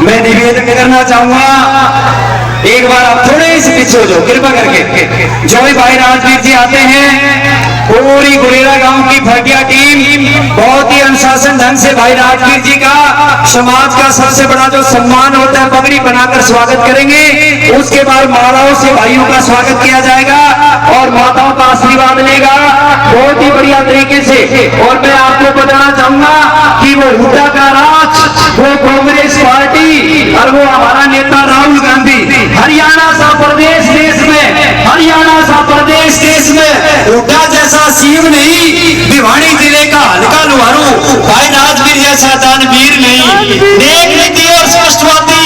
मैं निवेदन करना चाहूंगा, एक बार आप थोड़े से पीछे हो जाओ कृपा करके। जो भी भाई राजवीर जी आते हैं, पूरी गुरेरा गांव की भटिया टीम बहुत ही अनुशासन ढंग से भाई राजवीर जी का समाज का सबसे बड़ा जो सम्मान होता है पगड़ी बनाकर स्वागत करेंगे। उसके बाद मालाओं से भाइयों का स्वागत किया जाएगा और माताओं का आशीर्वाद लेगा बहुत ही बढ़िया तरीके से। और मैं आपको बताना चाहूंगा कि वो हुड्डा का राज, वो कांग्रेस पार्टी और वो हमारा नेता राहुल गांधी, हरियाणा सा प्रदेश देश में, हरियाणा सा प्रदेश देश में हुड्डा जैसा सीएम नहीं, भिवाड़ी जिले का हल्का लुहारू भाई राजवीर जैसा दानवीर नहीं। नेक नीति और स्पष्टवादी,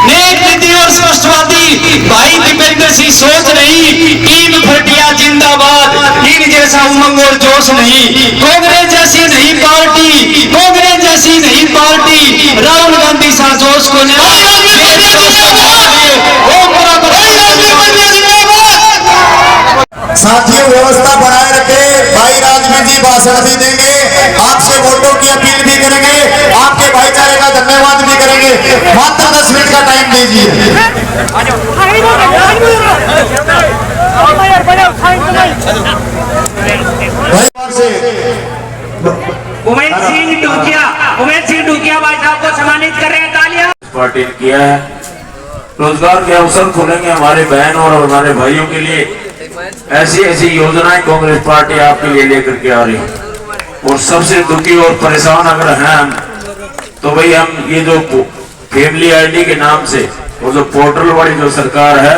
नेक नीति और स्पष्टवादी भाई दीपेंद्र सिंह सोच नहीं। टीम भटिया जिंदाबाद, इन जैसा उमंग और जोश नहीं। कांग्रेस जैसी नहीं पार्टी, कांग्रेस जैसी नहीं पार्टी, राहुल गांधी सा जोश को साथियों व्यवस्था बनाए रखे। भाई राजवीर जी भाषण भी देंगे, आपसे वोटों की अपील भी करेंगे, आपके भाईचारे का धन्यवाद भी करेंगे। मात्र 10 मिनट का टाइम दीजिए। उमेश सिंह डुकिया भाई साहब को सम्मानित कर रहे हैं, तालियां। पार्टी ने किया है, रोजगार के अवसर खुलेंगे हमारे बहन और हमारे भाइयों के लिए। ऐसी ऐसी योजनाएं कांग्रेस पार्टी आपके लिए लेकर के आ रही है। और सबसे दुखी और परेशान अगर हैं हम, तो भाई हम ये जो फैमिली आईडी के नाम से और जो पोर्टल वाली जो सरकार है,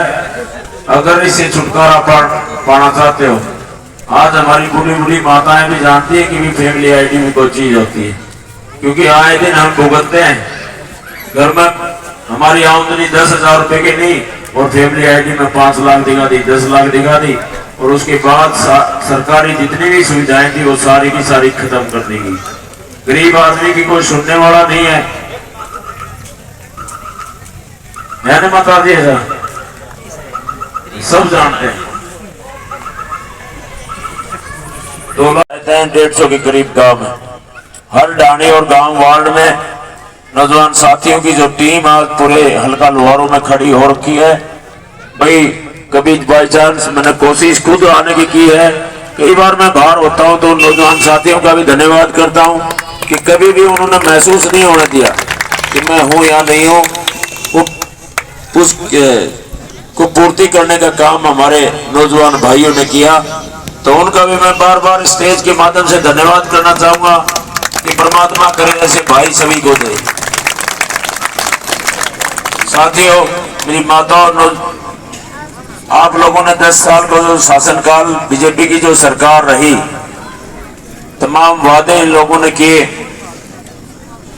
अगर इससे छुटकारा पाना चाहते हो, आज हमारी बूढ़ी बूढ़ी माताएं भी जानती है कि भी फैमिली आईडी में कोई चीज होती है। क्योंकि आए दिन हम भुगतते हैं, घर में हमारी आमदनी 10,000 रुपए की नहीं और फैमिली आईडी में 5 लाख दिखा दी, 10 लाख दिखा दी, और उसके बाद सरकारी जितनी भी सुविधाएं थी वो सारी की सारी खत्म कर दी गई। गरीब आदमी की कोई सुनने वाला नहीं है। मैंने बता दिया, सब जानते हैं। 2,150 के करीब गांव है। हर डाणी और गांव वार्ड में नौजवान साथियों की जो टीम आज पूरे हल्का लोहारों में खड़ी हो रखी है। भाई कभी बाई चांस मैंने कोशिश खुद आने की है, कई बार मैं बाहर होता हूं तो नौजवान साथियों का भी धन्यवाद करता हूं कि कभी भी उन्होंने महसूस नहीं होने दिया कि मैं हूं या नहीं हूं। उस को पूर्ति करने का काम हमारे नौजवान भाइयों ने किया, तो उनका भी मैं बार बार स्टेज के माध्यम से धन्यवाद करना चाहूंगा कि परमात्मा करे ऐसे भाई सभी को दे। साथियों, मेरी माता और आप लोगों ने 10 साल का जो शासनकाल बीजेपी की जो सरकार रही, तमाम वादे इन लोगों ने किए,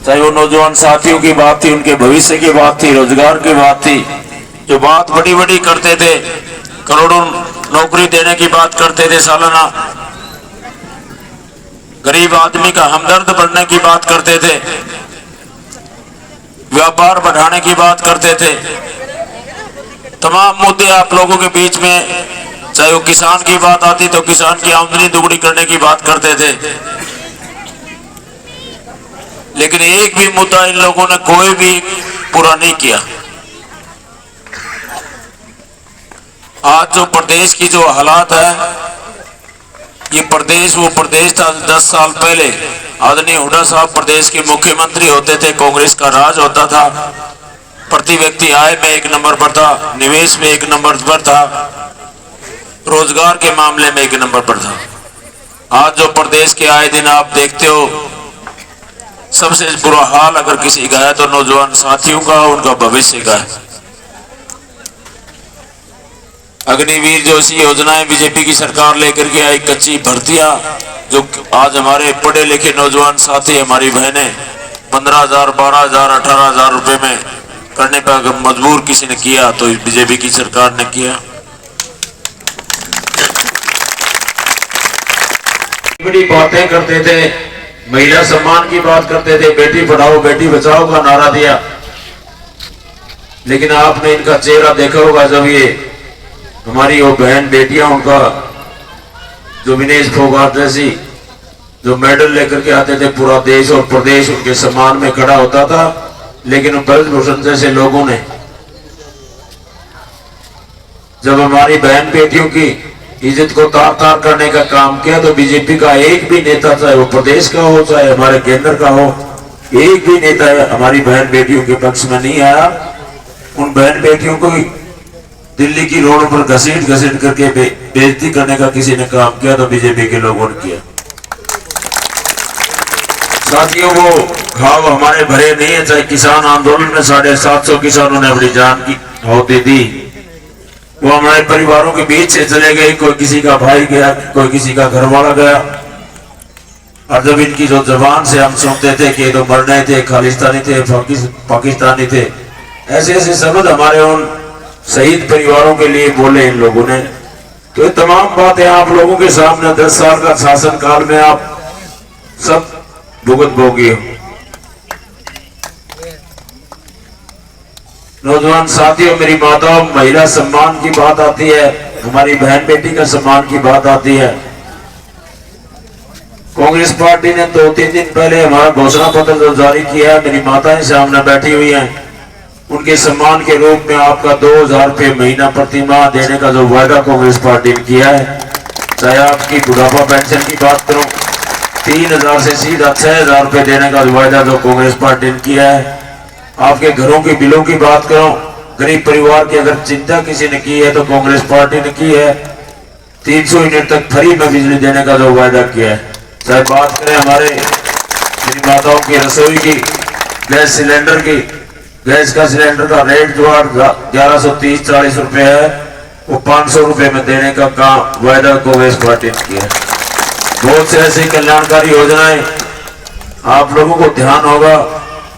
चाहे वो नौजवान साथियों की बात थी, उनके भविष्य की बात थी, रोजगार की बात थी, जो बात बड़ी बड़ी करते थे, करोड़ों नौकरी देने की बात करते थे सालाना, गरीब आदमी का हमदर्द बनने की बात करते थे, व्यापार बढ़ाने की बात करते थे। तमाम मुद्दे आप लोगों के बीच में, चाहे वो किसान की बात आती तो किसान की आमदनी दुगनी करने की बात करते थे, लेकिन एक भी मुद्दा इन लोगों ने कोई भी पूरा नहीं किया। आज जो प्रदेश की जो हालात है, ये प्रदेश वो प्रदेश था 10 साल पहले। आदरणीय हुड्डा साहब प्रदेश के मुख्यमंत्री होते थे, कांग्रेस का राज होता था, प्रति व्यक्ति आय में 1 नंबर पर था, निवेश में 1 नंबर पर था, रोजगार के मामले में 1 नंबर पर था। आज जो प्रदेश के आए दिन आप देखते हो, सबसे बुरा हाल अगर किसी का है तो नौजवान साथियों का, उनका भविष्य का है। अग्निवीर जैसी योजनाएं बीजेपी की सरकार लेकर के आई, कच्ची भर्तियां जो आज हमारे पढ़े लिखे नौजवान साथी, हमारी बहनें 15,000, 12,000, 18,000 रुपए में करने पर मजबूर किसी ने किया तो बीजेपी की सरकार ने किया। बड़ी बातें करते थे, महिला सम्मान की बात करते थे, बेटी पढ़ाओ बेटी बचाओ का नारा दिया, लेकिन आपने इनका चेहरा देखा होगा जब ये हमारी वो बहन बेटियां, उनका जो विनेश फोगाट जैसी जो मेडल लेकर के आते थे, पूरा देश और प्रदेश उनके सम्मान में खड़ा होता था, लेकिन ब्रजभूषण जैसे लोगों ने जब हमारी बहन बेटियों की इज्जत को तार तार करने का काम किया, तो बीजेपी का एक भी नेता, चाहे वो प्रदेश का हो चाहे हमारे केंद्र का हो, एक भी नेता हमारी बहन बेटियों के पक्ष में नहीं आया। उन बहन बेटियों को दिल्ली की रोड पर घसीट घसीट करके बेइज्जती करने का किसी ने काम किया तो बीजेपी के लोगों ने किया। साथियों, वो घाव हमारे भरे नहीं है। चाहे किसान आंदोलन में 750 किसानों ने अपनी जान की आहुति दी, वो हमारे परिवारों के बीच से चले गए, कोई किसी का भाई गया, कोई किसी का घर वाला गया, और जब इनकी जो जबान से हम सुनते थे कि तो मरने थे, खालिस्तानी थे, पाकिस्तानी थे, ऐसे ऐसे शब्द हमारे उन शहीद परिवारों के लिए बोले इन लोगों ने। तो ये तमाम बातें आप लोगों के सामने 10 साल का शासन काल में आप सब भुगत भोगी हो। नौजवान साथियों, मेरी माताओं, महिला सम्मान की बात आती है, हमारी बहन बेटी का सम्मान की बात आती है। कांग्रेस पार्टी ने 2-3 दिन पहले हमारा घोषणा पत्र जो जारी किया है, मेरी माताएं सामने बैठी हुई हैं, उनके सम्मान के रूप में आपका 2,000 रुपये महीना प्रति माह देने का जो वायदा कांग्रेस पार्टी ने किया है, चाहे आपकी बुढ़ापा पेंशन की बात करूं, 3,000 से सीधा 6,000 रुपये देने का वायदा जो कांग्रेस पार्टी ने किया है, आपके घरों के बिलों की बात करो, गरीब परिवार की अगर चिंता किसी ने की है तो कांग्रेस पार्टी ने की है, 300 यूनिट तक फ्री में बिजली देने का जो वायदा किया है। चाहे बात करें हमारे मेरी माताओं की रसोई की, गैस सिलेंडर की, गैस का सिलेंडर का रेट जो 1130-40 रुपए है, वो 500 रुपए में देने का काम वायदा कांग्रेस पार्टी ने किया है। बहुत से ऐसी कल्याणकारी योजनाएं आप लोगों को ध्यान होगा,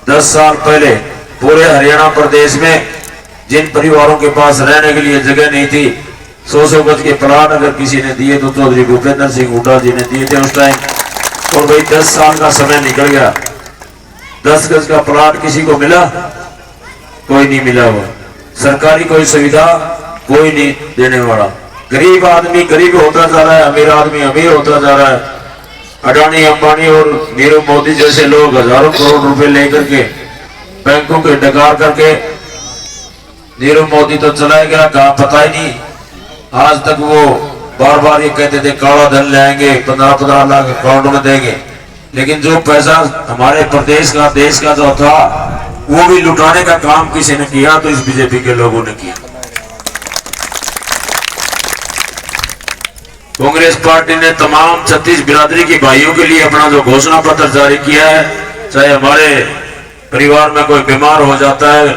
10 साल पहले पूरे हरियाणा प्रदेश में जिन परिवारों के पास रहने के लिए जगह नहीं थी, 100 गज के प्लाट अगर किसी ने दिए तो चौधरी भूपेंद्र सिंह हुड्डा जी ने दिए थे उस टाइम। और भाई 10 साल का समय निकल गया, 10 गज का प्लाट किसी को मिला? कोई नहीं मिला। हुआ सरकारी कोई सुविधा कोई नहीं देने वाला। गरीब आदमी गरीब होता जा रहा है, अमीर आदमी अमीर होता जा रहा है। अडानी अंबानी और नीरव मोदी जैसे लोग हजारों करोड़ रुपए लेकर के बैंकों के डकार करके, नीरव मोदी तो चला गया, कहा पता ही नहीं। आज तक वो बार बार ये कहते थे काला धन लाएंगे, 15-15 लाख अकाउंट में देंगे, लेकिन जो पैसा हमारे प्रदेश का देश का जो था वो भी लुटाने का काम किसी ने किया तो इस बीजेपी के लोगों ने किया। कांग्रेस पार्टी ने तमाम 36 बिरादरी की भाइयों के लिए अपना जो घोषणा पत्र जारी किया है, चाहे हमारे परिवार में कोई बीमार हो जाता है,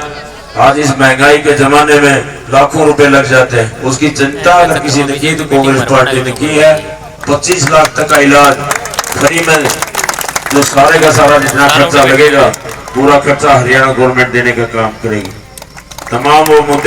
आज इस महंगाई के जमाने में लाखों रुपए लग जाते हैं, उसकी चिंता अगर किसी ने की तो कांग्रेस पार्टी ने की है। 25 लाख तक का इलाज फ्री में, जो सारे का सारा जितना खर्चा लगेगा पूरा खर्चा हरियाणा गवर्नमेंट देने का काम करेगी। तमाम वो मुद्दे